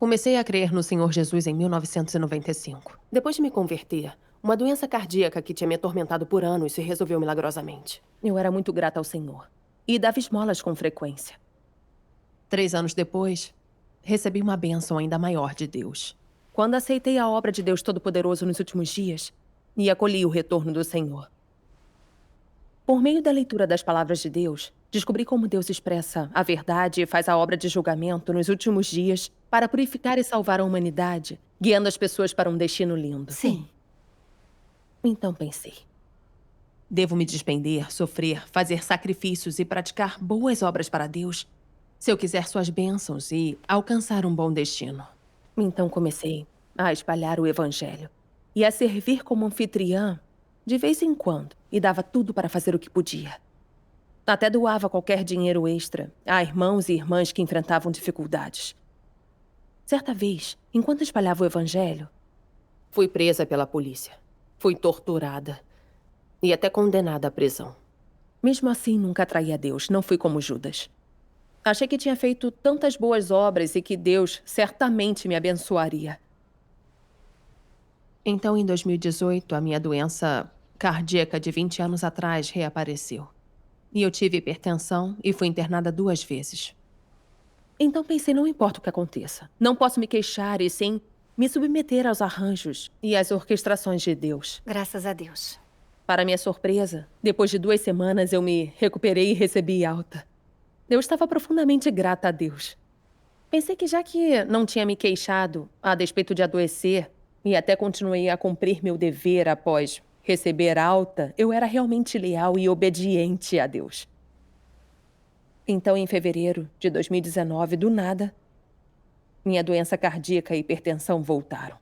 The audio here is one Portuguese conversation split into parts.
Comecei a crer no Senhor Jesus em 1995. Depois de me converter, uma doença cardíaca que tinha me atormentado por anos se resolveu milagrosamente. Eu era muito grata ao Senhor. E dava esmolas com frequência. 3 anos depois, recebi uma bênção ainda maior de Deus. Quando aceitei a obra de Deus Todo-Poderoso nos últimos dias, e acolhi o retorno do Senhor. Por meio da leitura das palavras de Deus, descobri como Deus expressa a verdade e faz a obra de julgamento nos últimos dias para purificar e salvar a humanidade, guiando as pessoas para um destino lindo. Sim. Então pensei, Devo me despender, sofrer, fazer sacrifícios e praticar boas obras para Deus se eu quiser suas bênçãos e alcançar um bom destino. então comecei a espalhar o evangelho e a servir como anfitriã de vez em quando, e dava tudo para fazer o que podia. Até doava qualquer dinheiro extra a irmãos e irmãs que enfrentavam dificuldades. Certa vez, enquanto espalhava o evangelho, Fui presa pela polícia. Fui torturada. E até condenada à prisão. mesmo assim nunca traí a Deus, não fui como Judas. Achei que tinha feito tantas boas obras e que Deus certamente me abençoaria. Então, em 2018, a minha doença cardíaca de 20 anos atrás reapareceu. E eu tive hipertensão e fui internada 2 vezes. Então pensei, não importa o que aconteça. Não posso me queixar e sim me submeter aos arranjos e às orquestrações de Deus. Graças a Deus. Para minha surpresa, depois de 2 semanas eu me recuperei e recebi alta. Eu estava profundamente grata a Deus. Pensei que já que não tinha me queixado a despeito de adoecer e até continuei a cumprir meu dever após receber alta, eu era realmente leal e obediente a Deus. Então, em fevereiro de 2019, do nada, minha doença cardíaca e hipertensão voltaram.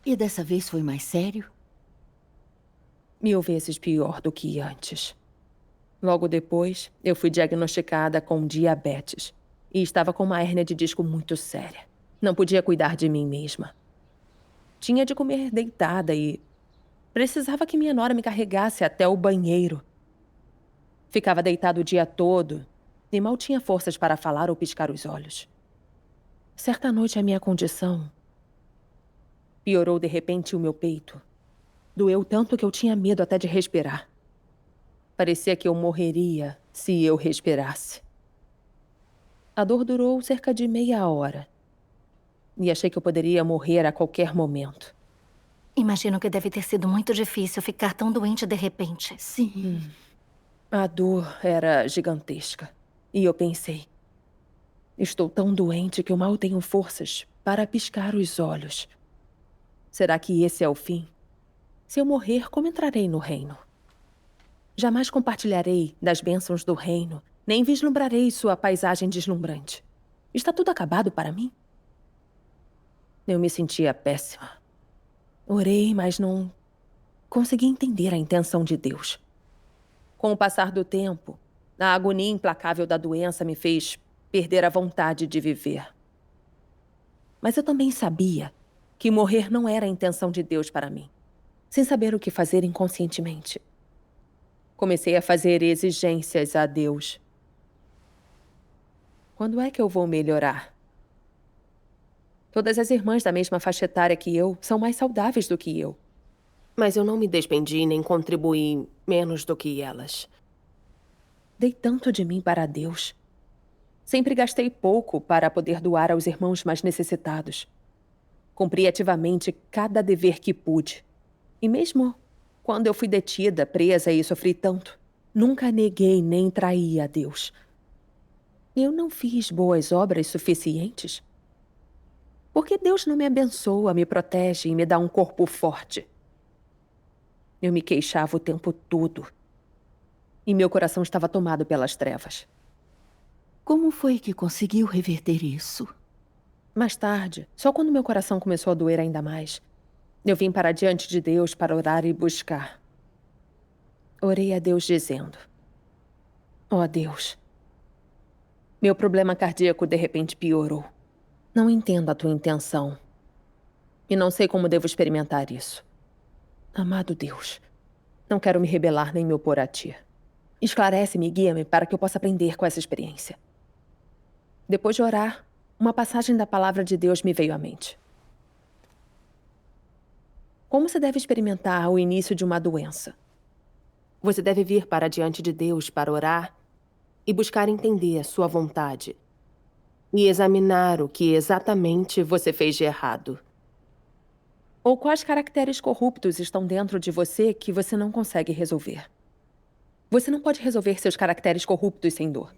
E dessa vez foi mais sério? 1000 vezes pior do que antes. Logo depois, eu fui diagnosticada com diabetes e estava com uma hérnia de disco muito séria. Não podia cuidar de mim mesma. Tinha de comer deitada e precisava que minha nora me carregasse até o banheiro. Ficava deitada o dia todo e mal tinha forças para falar ou piscar os olhos. Certa noite, a minha condição piorou de repente. O meu peito doeu tanto que eu tinha medo até de respirar. Parecia que eu morreria se eu respirasse. A dor durou cerca de meia hora. E achei que eu poderia morrer a qualquer momento. Imagino que deve ter sido muito difícil ficar tão doente de repente. Sim. A dor era gigantesca. E eu pensei, estou tão doente que eu mal tenho forças para piscar os olhos. Será que esse é o fim? Se eu morrer, como entrarei no reino? Jamais compartilharei das bênçãos do reino, nem vislumbrarei sua paisagem deslumbrante. Está tudo acabado para mim? Eu me sentia péssima. Orei, mas não consegui entender a intenção de Deus. Com o passar do tempo, a agonia implacável da doença me fez perder a vontade de viver. Mas eu também sabia que morrer não era a intenção de Deus para mim. Sem saber o que fazer inconscientemente, comecei a fazer exigências a Deus. Quando é que eu vou melhorar? Todas as irmãs da mesma faixa etária que eu são mais saudáveis do que eu. Mas eu não me despendi nem contribuí menos do que elas. Dei tanto de mim para Deus. Sempre gastei pouco para poder doar aos irmãos mais necessitados. Cumpri ativamente cada dever que pude. E mesmo quando eu fui detida, presa e sofri tanto, nunca neguei nem traí a Deus. Eu não fiz boas obras suficientes? Por que Deus não me abençoa, me protege e me dá um corpo forte? Eu me queixava o tempo todo. E meu coração estava tomado pelas trevas. Como foi que conseguiu reverter isso? Mais tarde, só quando meu coração começou a doer ainda mais, eu vim para diante de Deus para orar e buscar. Orei a Deus dizendo: ó Deus, meu problema cardíaco de repente piorou. Não entendo a tua intenção. E não sei como devo experimentar isso. Amado Deus, não quero me rebelar nem me opor a ti. Esclarece-me e guia-me para que eu possa aprender com essa experiência. Depois de orar, uma passagem da palavra de Deus me veio à mente. Como se deve experimentar o início de uma doença? Você deve vir para diante de Deus para orar e buscar entender a sua vontade e examinar o que exatamente você fez de errado. Ou quais caracteres corruptos estão dentro de você que você não consegue resolver? Você não pode resolver seus caracteres corruptos sem dor.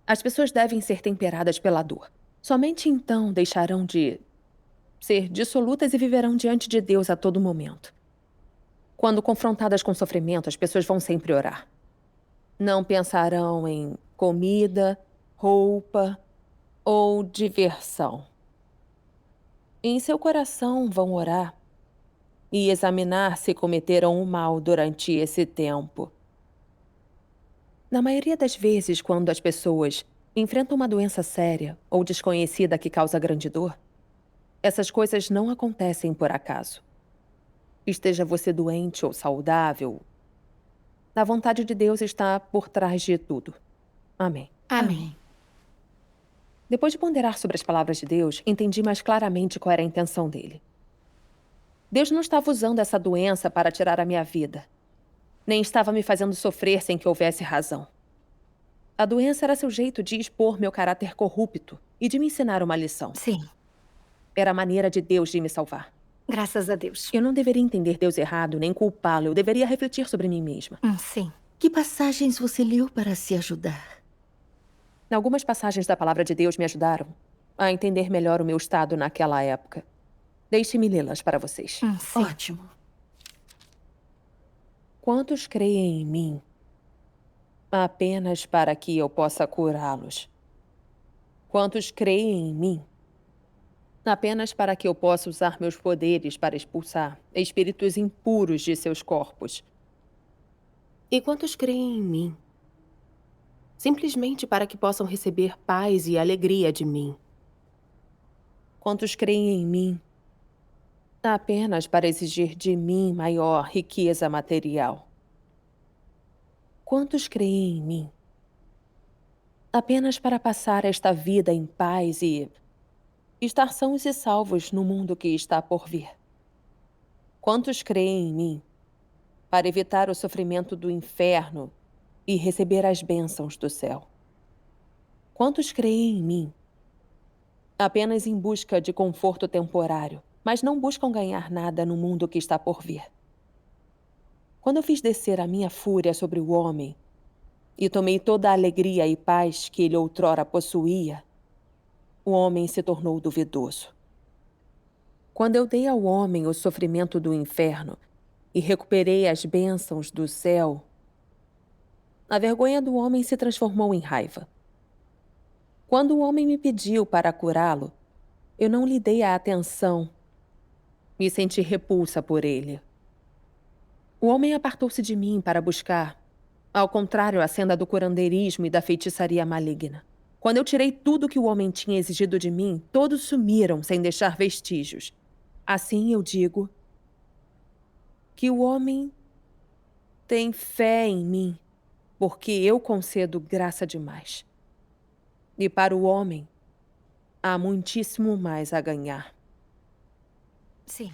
As pessoas devem ser temperadas pela dor. Somente então deixarão de ser dissolutas e viverão diante de Deus a todo momento. Quando confrontadas com sofrimento, as pessoas vão sempre orar. Não pensarão em comida, roupa ou diversão. Em seu coração vão orar e examinar se cometeram o mal durante esse tempo. Na maioria das vezes, quando as pessoas enfrentam uma doença séria ou desconhecida que causa grande dor, essas coisas não acontecem por acaso. Esteja você doente ou saudável, a vontade de Deus está por trás de tudo. Amém. Amém. Depois de ponderar sobre as palavras de Deus, entendi mais claramente qual era a intenção dele. Deus não estava usando essa doença para tirar a minha vida, nem estava me fazendo sofrer sem que houvesse razão. A doença era seu jeito de expor meu caráter corrupto e de me ensinar uma lição. Sim, Era a maneira de Deus de me salvar. graças a Deus. Eu não deveria entender Deus errado, nem culpá-lo. Eu deveria refletir sobre mim mesma. Sim. Que passagens você leu para se ajudar? Algumas passagens da palavra de Deus me ajudaram a entender melhor o meu estado naquela época. Deixe-me lê-las para vocês. Sim. Ótimo. Quantos creem em mim apenas para que eu possa curá-los? Quantos creem em mim apenas para que eu possa usar meus poderes para expulsar espíritos impuros de seus corpos? E quantos creem em mim? Simplesmente para que possam receber paz e alegria de mim. Quantos creem em mim apenas para exigir de mim maior riqueza material? Quantos creem em mim apenas para passar esta vida em paz e estar sãos e salvos no mundo que está por vir? Quantos creem em mim para evitar o sofrimento do inferno e receber as bênçãos do céu? Quantos creem em mim apenas em busca de conforto temporário, mas não buscam ganhar nada no mundo que está por vir? Quando eu fiz descer a minha fúria sobre o homem e tomei toda a alegria e paz que ele outrora possuía, o homem se tornou duvidoso. Quando eu dei ao homem o sofrimento do inferno e recuperei as bênçãos do céu, a vergonha do homem se transformou em raiva. Quando o homem me pediu para curá-lo, eu não lhe dei a atenção e senti repulsa por ele. O homem apartou-se de mim para buscar, ao contrário, a senda do curandeirismo e da feitiçaria maligna. Quando eu tirei tudo que o homem tinha exigido de mim, todos sumiram sem deixar vestígios. Assim eu digo que o homem tem fé em mim, porque eu concedo graça demais. E para o homem, há muitíssimo mais a ganhar. Sim.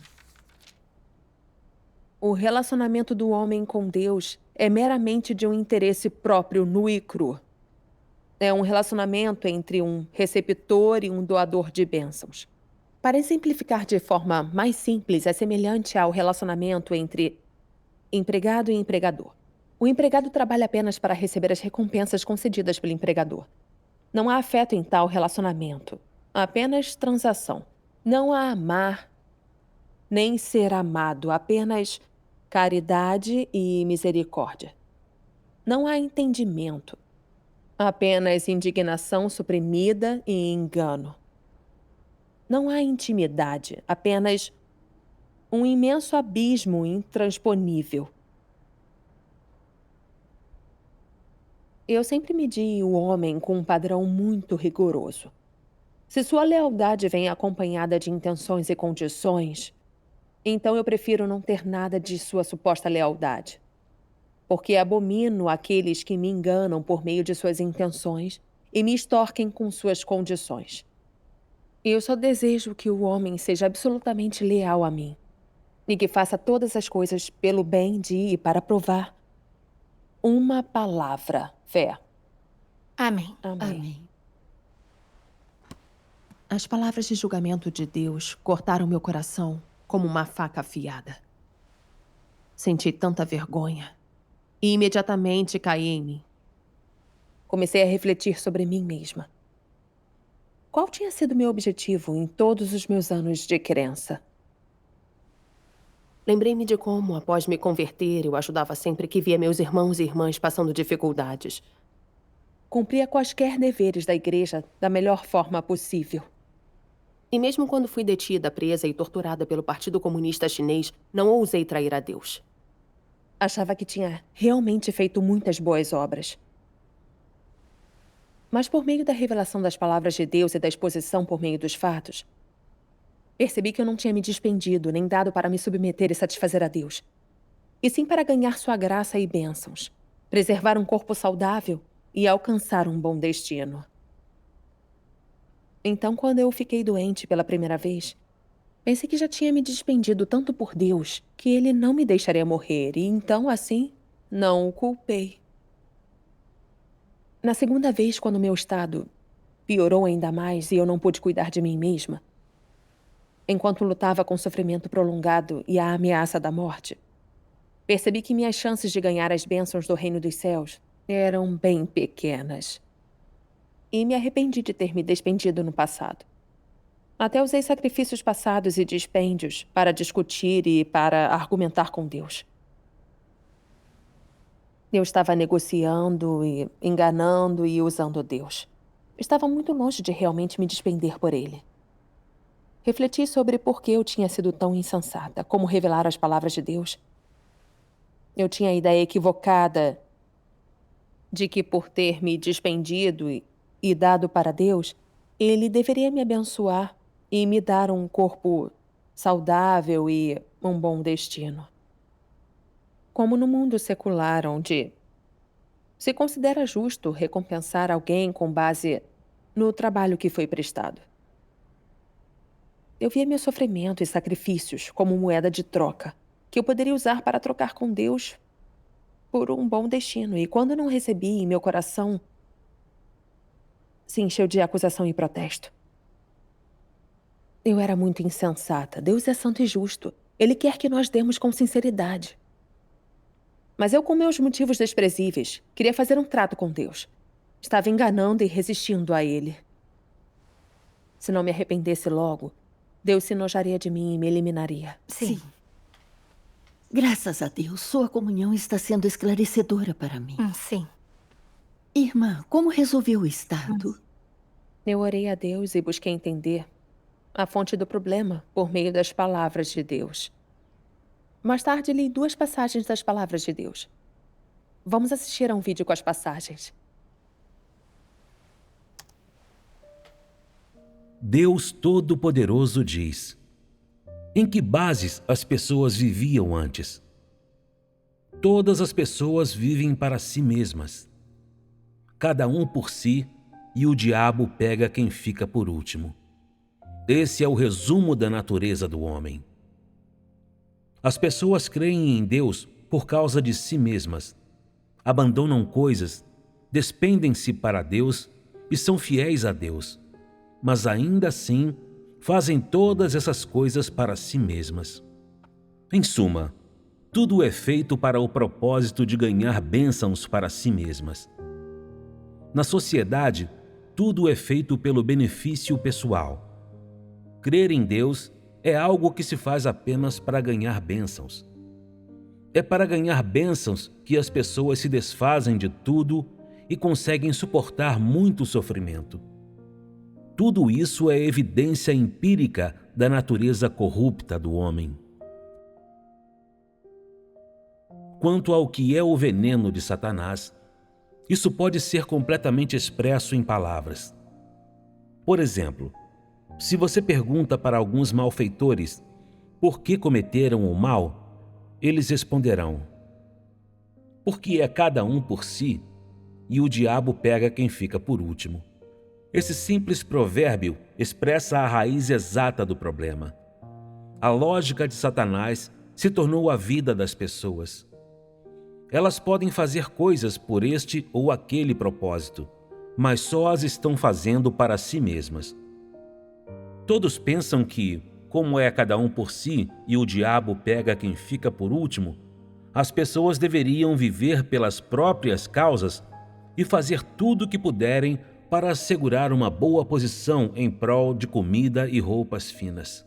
O relacionamento do homem com Deus é meramente de um interesse próprio nu e cru. É um relacionamento entre um receptor e um doador de bênçãos. Para exemplificar de forma mais simples, é semelhante ao relacionamento entre empregado e empregador. O empregado trabalha apenas para receber as recompensas concedidas pelo empregador. Não há afeto em tal relacionamento, apenas transação. Não há amar, nem ser amado, apenas caridade e misericórdia. Não há entendimento, apenas indignação suprimida e engano. Não há intimidade, apenas um imenso abismo intransponível. Eu sempre medi o homem com um padrão muito rigoroso. Se sua lealdade vem acompanhada de intenções e condições, então eu prefiro não ter nada de sua suposta lealdade. Porque abomino aqueles que me enganam por meio de suas intenções e me extorquem com suas condições. E eu só desejo que o homem seja absolutamente leal a mim. E que faça todas as coisas pelo bem de e para provar uma palavra, fé. Amém. Amém. Amém. As palavras de julgamento de Deus cortaram meu coração como uma faca afiada. Senti tanta vergonha e imediatamente caí em mim. Comecei a refletir sobre mim mesma. Qual tinha sido meu objetivo em todos os meus anos de crença? Lembrei-me de como, após me converter, eu ajudava sempre que via meus irmãos e irmãs passando dificuldades. Cumpria quaisquer deveres da igreja da melhor forma possível. E mesmo quando fui detida, presa e torturada pelo Partido Comunista Chinês, não ousei trair a Deus. Achava que tinha realmente feito muitas boas obras. Mas por meio da revelação das palavras de Deus e da exposição por meio dos fatos, percebi que eu não tinha me despendido nem dado para me submeter e satisfazer a Deus, e sim para ganhar sua graça e bênçãos, preservar um corpo saudável e alcançar um bom destino. Então, quando eu fiquei doente pela primeira vez, pensei que já tinha me despendido tanto por Deus que ele não me deixaria morrer, e então, assim, não o culpei. Na segunda vez, quando meu estado piorou ainda mais e eu não pude cuidar de mim mesma, enquanto lutava com o sofrimento prolongado e a ameaça da morte, percebi que minhas chances de ganhar as bênçãos do reino dos céus eram bem pequenas. E me arrependi de ter me despendido no passado. Até usei sacrifícios passados e dispêndios para discutir e para argumentar com Deus. Eu estava negociando e enganando e usando Deus. Estava muito longe de realmente me despender por ele. Refleti sobre por que eu tinha sido tão insensata, como revelar as palavras de Deus. Eu tinha a ideia equivocada de que por ter me despendido e dado para Deus, ele deveria me abençoar e me dar um corpo saudável e um bom destino. Como no mundo secular, onde se considera justo recompensar alguém com base no trabalho que foi prestado. Eu via meu sofrimento e sacrifícios como moeda de troca, que eu poderia usar para trocar com Deus por um bom destino. E quando não recebi, meu coração se encheu de acusação e protesto. Eu era muito insensata. Deus é santo e justo. Ele quer que nós demos com sinceridade. Mas eu, com meus motivos desprezíveis, queria fazer um trato com Deus. Estava enganando e resistindo a Ele. Se não me arrependesse logo, Deus se enojaria de mim e me eliminaria. Sim. Graças a Deus, sua comunhão está sendo esclarecedora para mim. Sim. Irmã, como resolveu o estado? Eu orei a Deus e busquei entender a fonte do problema por meio das palavras de Deus. Mais tarde, li 2 passagens das palavras de Deus. Vamos assistir a um vídeo com as passagens. Deus Todo-Poderoso diz: em que bases as pessoas viviam antes? Todas as pessoas vivem para si mesmas. Cada um por si, e o diabo pega quem fica por último. Esse é o resumo da natureza do homem. As pessoas creem em Deus por causa de si mesmas. Abandonam coisas, despendem-se para Deus e são fiéis a Deus. Mas ainda assim, fazem todas essas coisas para si mesmas. Em suma, tudo é feito para o propósito de ganhar bênçãos para si mesmas. Na sociedade, tudo é feito pelo benefício pessoal. Crer em Deus é algo que se faz apenas para ganhar bênçãos. É para ganhar bênçãos que as pessoas se desfazem de tudo e conseguem suportar muito sofrimento. Tudo isso é evidência empírica da natureza corrupta do homem. Quanto ao que é o veneno de Satanás, isso pode ser completamente expresso em palavras. Por exemplo, se você pergunta para alguns malfeitores por que cometeram o mal, eles responderão: porque é cada um por si, e o diabo pega quem fica por último. Esse simples provérbio expressa a raiz exata do problema. A lógica de Satanás se tornou a vida das pessoas. Elas podem fazer coisas por este ou aquele propósito, mas só as estão fazendo para si mesmas. Todos pensam que, como é cada um por si e o diabo pega quem fica por último, as pessoas deveriam viver pelas próprias causas e fazer tudo o que puderem para assegurar uma boa posição em prol de comida e roupas finas.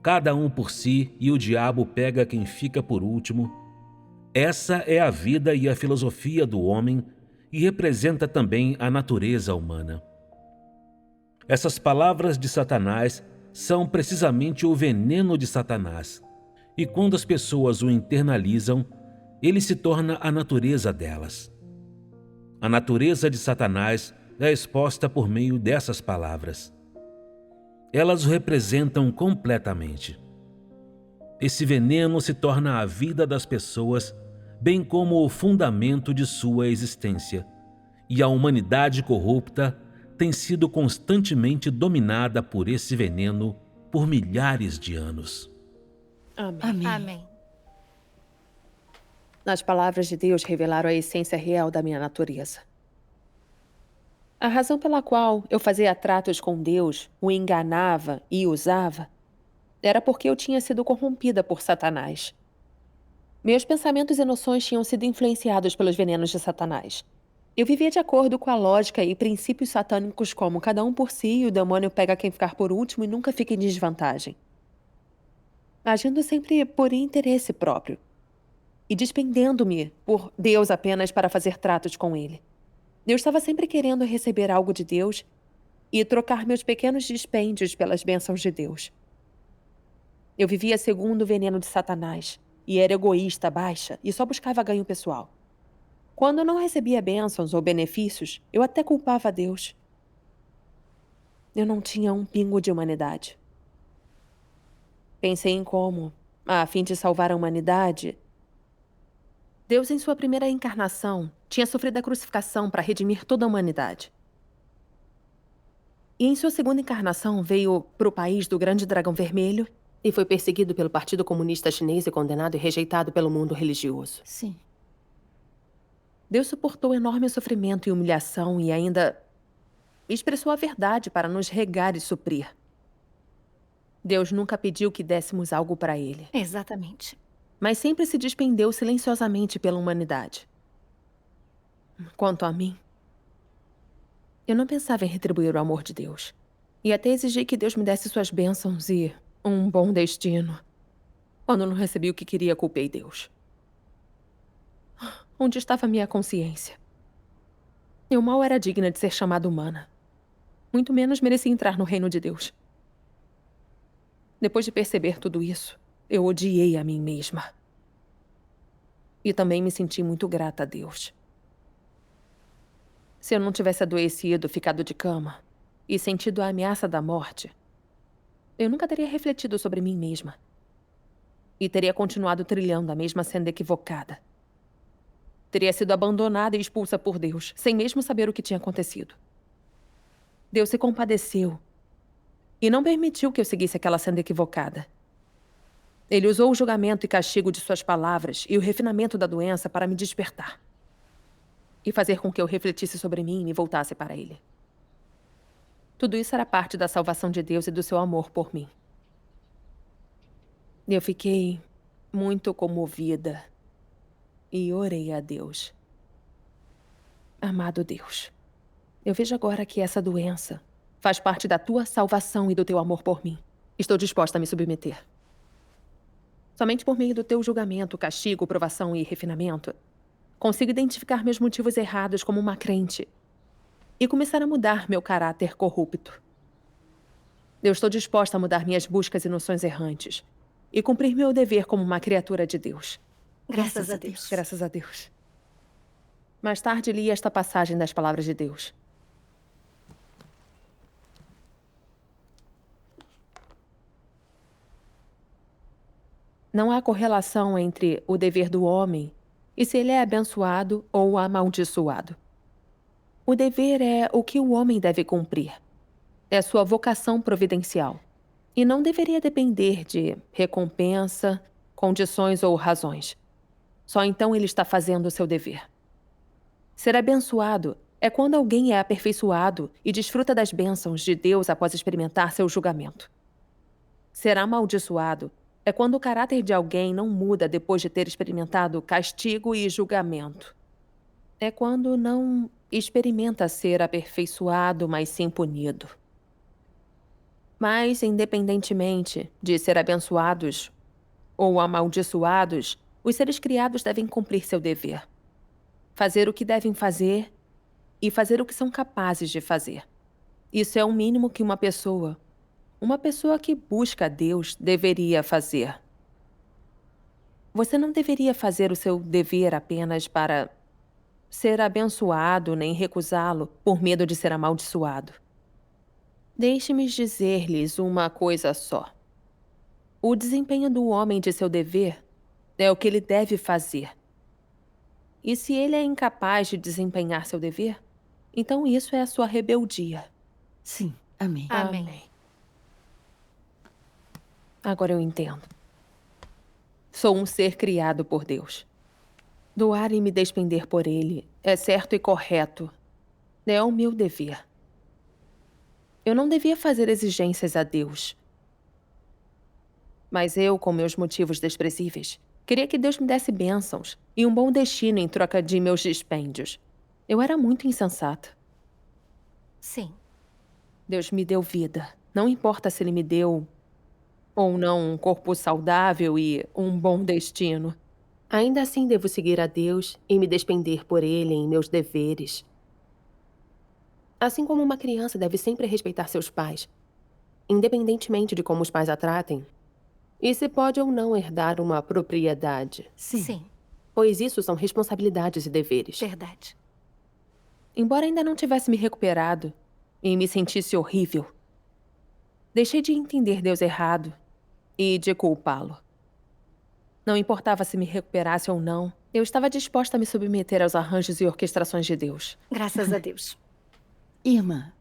Cada um por si e o diabo pega quem fica por último. Essa é a vida e a filosofia do homem e representa também a natureza humana. Essas palavras de Satanás são precisamente o veneno de Satanás, e quando as pessoas o internalizam, ele se torna a natureza delas. A natureza de Satanás é exposta por meio dessas palavras. Elas o representam completamente. Esse veneno se torna a vida das pessoas, bem como o fundamento de sua existência, e a humanidade corrupta tem sido constantemente dominada por esse veneno por milhares de anos. Amém. Amém. Amém. As palavras de Deus revelaram a essência real da minha natureza. A razão pela qual eu fazia tratos com Deus, o enganava e usava, era porque eu tinha sido corrompida por Satanás. Meus pensamentos e noções tinham sido influenciados pelos venenos de Satanás. Eu vivia de acordo com a lógica e princípios satânicos como cada um por si e o demônio pega quem ficar por último e nunca fica em desvantagem. Agindo sempre por interesse próprio e despendendo-me por Deus apenas para fazer tratos com Ele. Eu estava sempre querendo receber algo de Deus e trocar meus pequenos dispêndios pelas bênçãos de Deus. Eu vivia segundo o veneno de Satanás e era egoísta, baixa e só buscava ganho pessoal. Quando eu não recebia bênçãos ou benefícios, eu até culpava a Deus. Eu não tinha um pingo de humanidade. Pensei em como, a fim de salvar a humanidade, Deus, em sua primeira encarnação, tinha sofrido a crucificação para redimir toda a humanidade. E em sua segunda encarnação veio para o país do grande dragão vermelho E foi perseguido pelo Partido Comunista Chinês e condenado e rejeitado pelo mundo religioso. Sim. Deus suportou enorme sofrimento e humilhação e ainda expressou a verdade para nos regar e suprir. Deus nunca pediu que dessemos algo para Ele, Exatamente. mas sempre se despendeu silenciosamente pela humanidade. Quanto a mim, eu não pensava em retribuir o amor de Deus. E até exigi que Deus me desse suas bênçãos e um bom destino. Quando não recebi o que queria, culpei Deus. Onde estava minha consciência? Eu mal era digna de ser chamada humana. Muito menos merecia entrar no reino de Deus. Depois de perceber tudo isso, eu odiei a mim mesma. E também me senti muito grata a Deus. Se eu não tivesse adoecido, ficado de cama e sentido a ameaça da morte, eu nunca teria refletido sobre mim mesma. E teria continuado trilhando a mesma senda equivocada. Teria sido abandonada e expulsa por Deus, sem mesmo saber o que tinha acontecido. Deus se compadeceu e não permitiu que eu seguisse aquela senda equivocada. Ele usou o julgamento e castigo de suas palavras e o refinamento da doença para me despertar e fazer com que eu refletisse sobre mim e me voltasse para Ele. Tudo isso era parte da salvação de Deus e do seu amor por mim. Eu fiquei muito comovida e orei a Deus. Amado Deus, eu vejo agora que essa doença faz parte da tua salvação e do teu amor por mim. Estou disposta a me submeter. Somente por meio do teu julgamento, castigo, provação e refinamento, consigo identificar meus motivos errados como uma crente e começar a mudar meu caráter corrupto. Eu estou disposta a mudar minhas buscas e noções errantes e cumprir meu dever como uma criatura de Deus. Graças a Deus. Graças a Deus. Mais tarde li esta passagem das palavras de Deus. Não há correlação entre o dever do homem e se ele é abençoado ou amaldiçoado. O dever é o que o homem deve cumprir. É sua vocação providencial. E não deveria depender de recompensa, condições ou razões. Só então ele está fazendo o seu dever. Ser abençoado é quando alguém é aperfeiçoado e desfruta das bênçãos de Deus após experimentar seu julgamento. Ser amaldiçoado é quando o caráter de alguém não muda depois de ter experimentado castigo e julgamento. É quando não experimenta ser aperfeiçoado, mas sim punido. Mas, independentemente de ser abençoados ou amaldiçoados, os seres criados devem cumprir seu dever. Fazer o que devem fazer e fazer o que são capazes de fazer. Isso é o mínimo que uma pessoa que busca a Deus deveria fazer. Você não deveria fazer o seu dever apenas para ser abençoado nem recusá-lo por medo de ser amaldiçoado. Deixe-me dizer-lhes uma coisa só. O desempenho do homem de seu dever é o que ele deve fazer. E se ele é incapaz de desempenhar seu dever, então isso é a sua rebeldia. Sim, amém. Amém. Agora eu entendo. Sou um ser criado por Deus. Doar e me despender por ele é certo e correto. É o meu dever. Eu não devia fazer exigências a Deus. Mas eu, com meus motivos desprezíveis, queria que Deus me desse bênçãos e um bom destino em troca de meus dispêndios. Eu era muito insensata. Sim. Deus me deu vida. Não importa se Ele me deu ou não um corpo saudável e um bom destino. Ainda assim devo seguir a Deus e me despender por Ele em meus deveres. Assim como uma criança deve sempre respeitar seus pais, independentemente de como os pais a tratem, e se pode ou não herdar uma propriedade, Sim. pois isso são responsabilidades e deveres. Verdade. Embora ainda não tivesse me recuperado e me sentisse horrível, deixei de entender Deus errado e de culpá-lo. Não importava se me recuperasse ou não, eu estava disposta a me submeter aos arranjos e orquestrações de Deus. Graças a Deus. Irmã,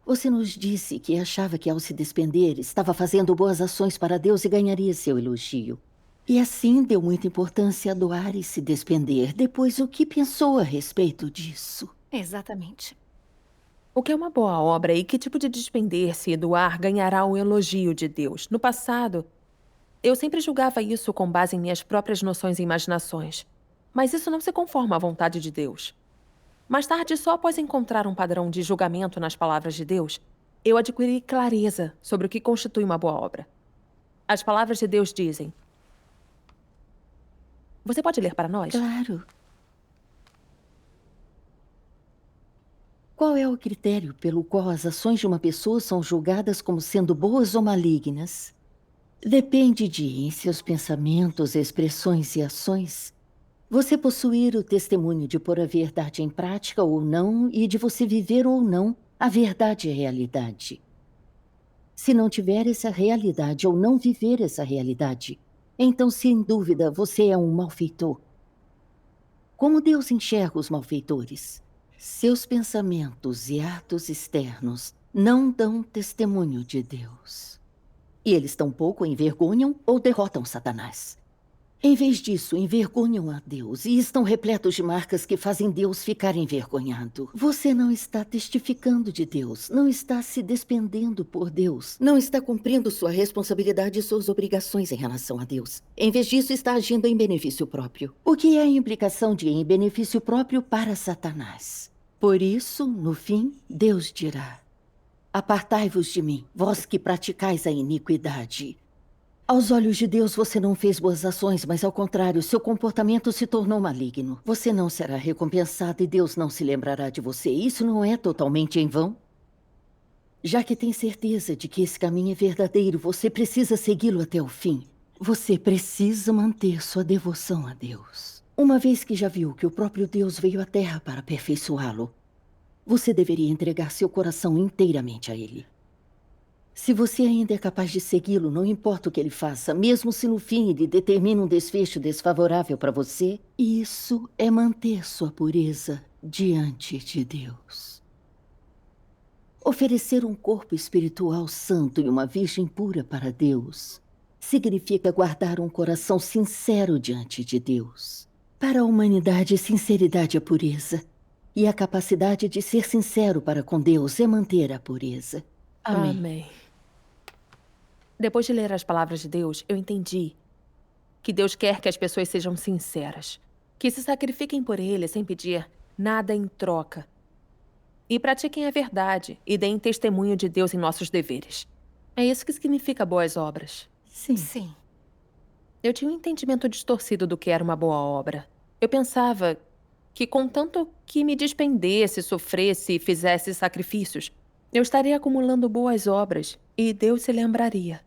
você nos disse que achava que ao se despender estava fazendo boas ações para Deus e ganharia seu elogio. E assim deu muita importância a doar e se despender. Depois, o que pensou a respeito disso? Exatamente. O que é uma boa obra e que tipo de despender-se e doar ganhará o elogio de Deus? No passado, eu sempre julgava isso com base em minhas próprias noções e imaginações. Mas isso não se conforma à vontade de Deus. Mais tarde, só após encontrar um padrão de julgamento nas palavras de Deus, eu adquiri clareza sobre o que constitui uma boa obra. As palavras de Deus dizem... Você pode ler para nós? Claro. Qual é o critério pelo qual as ações de uma pessoa são julgadas como sendo boas ou malignas? Depende de, em seus pensamentos, expressões e ações, você possuir o testemunho de pôr a verdade em prática ou não e de você viver ou não a verdade e a realidade. Se não tiver essa realidade ou não viver essa realidade, então, sem dúvida, você é um malfeitor. Como Deus enxerga os malfeitores? Seus pensamentos e atos externos não dão testemunho de Deus. E eles tampouco envergonham ou derrotam Satanás. Em vez disso, envergonham a Deus e estão repletos de marcas que fazem Deus ficar envergonhado. Você não está testificando de Deus, não está se despendendo por Deus, não está cumprindo sua responsabilidade e suas obrigações em relação a Deus. Em vez disso, está agindo em benefício próprio. O que é a implicação de em benefício próprio para Satanás? Por isso, no fim, Deus dirá: apartai-vos de mim, vós que praticais a iniquidade. Aos olhos de Deus, você não fez boas ações, mas ao contrário, seu comportamento se tornou maligno. Você não será recompensado e Deus não se lembrará de você. Isso não é totalmente em vão? Já que tem certeza de que esse caminho é verdadeiro, você precisa segui-lo até o fim. Você precisa manter sua devoção a Deus. Uma vez que já viu que o próprio Deus veio à Terra para aperfeiçoá-lo, você deveria entregar seu coração inteiramente a Ele. Se você ainda é capaz de segui-lo, não importa o que ele faça, mesmo se no fim ele determina um desfecho desfavorável para você, isso é manter sua pureza diante de Deus. Oferecer um corpo espiritual santo e uma virgem pura para Deus significa guardar um coração sincero diante de Deus. Para a humanidade, sinceridade é pureza. E a capacidade de ser sincero para com Deus é manter a pureza. Amém. Amém. Depois de ler as palavras de Deus, eu entendi que Deus quer que as pessoas sejam sinceras, que se sacrifiquem por Ele sem pedir nada em troca, e pratiquem a verdade e deem testemunho de Deus em nossos deveres. É isso que significa boas obras. Sim. Sim. Eu tinha um entendimento distorcido do que era uma boa obra. Eu pensava que, contanto que me despendesse, sofresse e fizesse sacrifícios, eu estaria acumulando boas obras e Deus se lembraria.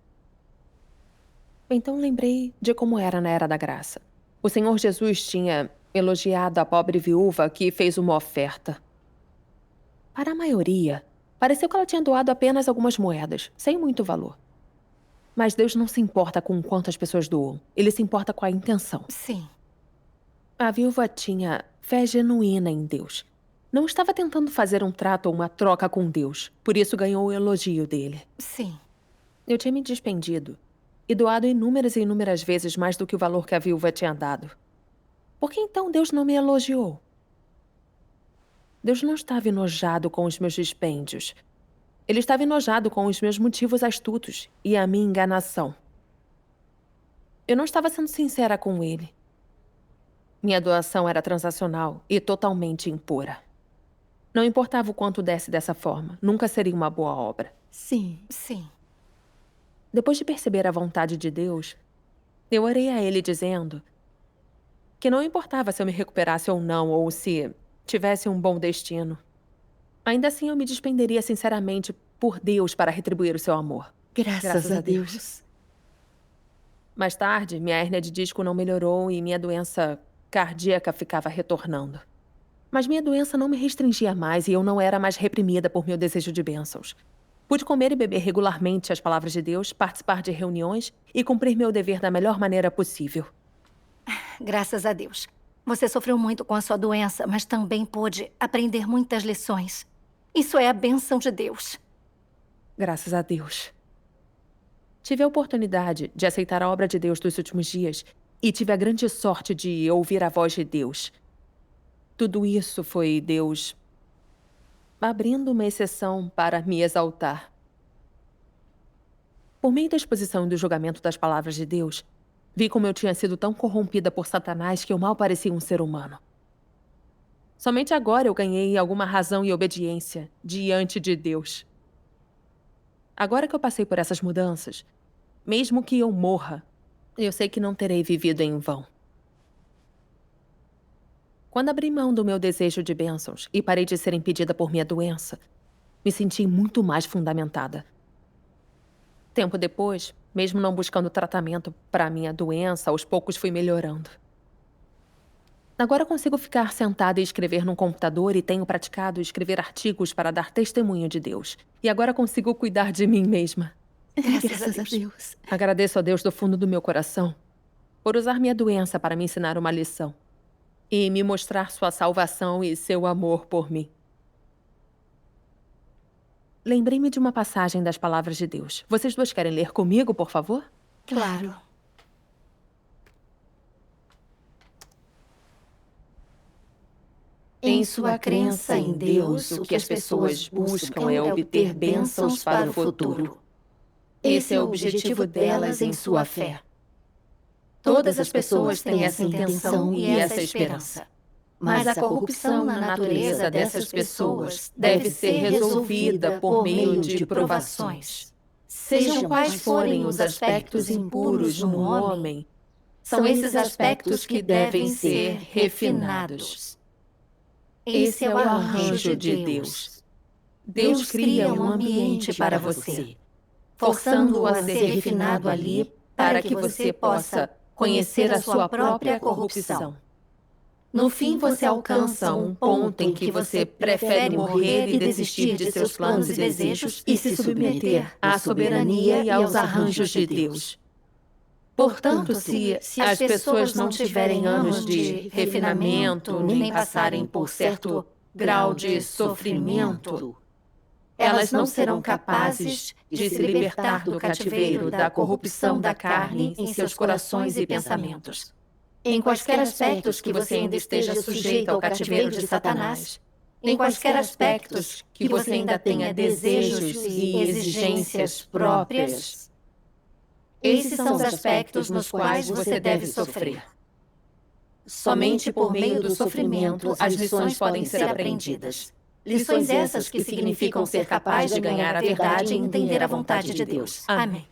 Então lembrei de como era na Era da Graça. O Senhor Jesus tinha elogiado a pobre viúva que fez uma oferta. Para a maioria, pareceu que ela tinha doado apenas algumas moedas, sem muito valor. Mas Deus não se importa com quantas pessoas doam. Ele se importa com a intenção. Sim. A viúva tinha fé genuína em Deus. Não estava tentando fazer um trato ou uma troca com Deus. Por isso ganhou o elogio dele. Sim. Eu tinha me despendido e doado inúmeras e inúmeras vezes mais do que o valor que a viúva tinha dado. Por que então Deus não me elogiou? Deus não estava enojado com os meus dispêndios. Ele estava enojado com os meus motivos astutos e a minha enganação. Eu não estava sendo sincera com ele. Minha doação era transacional e totalmente impura. Não importava o quanto desse dessa forma, nunca seria uma boa obra. Sim. Sim. Depois de perceber a vontade de Deus, eu orei a Ele dizendo que não importava se eu me recuperasse ou não, ou se tivesse um bom destino. Ainda assim, eu me despenderia sinceramente por Deus para retribuir o seu amor. Graças a Deus. Mais tarde, minha hérnia de disco não melhorou e minha doença cardíaca ficava retornando. Mas minha doença não me restringia mais e eu não era mais reprimida por meu desejo de bênçãos. Pude comer e beber regularmente as palavras de Deus, participar de reuniões e cumprir meu dever da melhor maneira possível. Graças a Deus. Você sofreu muito com a sua doença, mas também pôde aprender muitas lições. Isso é a bênção de Deus. Graças a Deus. Tive a oportunidade de aceitar a obra de Deus dos últimos dias e tive a grande sorte de ouvir a voz de Deus. Tudo isso foi Deus abrindo uma exceção para me exaltar. Por meio da exposição e do julgamento das palavras de Deus, vi como eu tinha sido tão corrompida por Satanás que eu mal parecia um ser humano. Somente agora eu ganhei alguma razão e obediência diante de Deus. Agora que eu passei por essas mudanças, mesmo que eu morra, eu sei que não terei vivido em vão. Quando abri mão do meu desejo de bênçãos e parei de ser impedida por minha doença, me senti muito mais fundamentada. Tempo depois, mesmo não buscando tratamento para minha doença, aos poucos fui melhorando. Agora consigo ficar sentada e escrever num computador e tenho praticado escrever artigos para dar testemunho de Deus. E agora consigo cuidar de mim mesma. Graças a Deus. Agradeço a Deus do fundo do meu coração por usar minha doença para me ensinar uma lição e me mostrar sua salvação e seu amor por mim. Lembrei-me de uma passagem das palavras de Deus. Vocês duas querem ler comigo, por favor? Claro. Em sua crença em Deus, o que as pessoas buscam é obter bênçãos para o futuro. Esse é o objetivo delas em sua fé. Todas as pessoas têm essa intenção e essa esperança. Mas a corrupção na natureza dessas pessoas deve ser resolvida por meio de provações. Sejam quais forem os aspectos impuros no homem, são esses aspectos que devem ser refinados. Esse é o arranjo de Deus. Deus cria um ambiente para você, forçando-o a ser refinado ali para que você possa conhecer a sua própria corrupção. No fim, você alcança um ponto em que você prefere morrer e desistir de seus planos e desejos e se submeter à soberania e aos arranjos de Deus. Portanto, se as pessoas não tiverem anos de refinamento, nem passarem por certo grau de sofrimento, elas não serão capazes de se libertar do cativeiro da corrupção da carne em seus corações e pensamentos. Em quaisquer aspectos que você ainda esteja sujeito ao cativeiro de Satanás, em quaisquer aspectos que você ainda tenha desejos e exigências próprias, esses são os aspectos nos quais você deve sofrer. Somente por meio do sofrimento as lições podem ser aprendidas. Lições essas que significam ser capaz de ganhar a verdade e entender a vontade de Deus. Amém.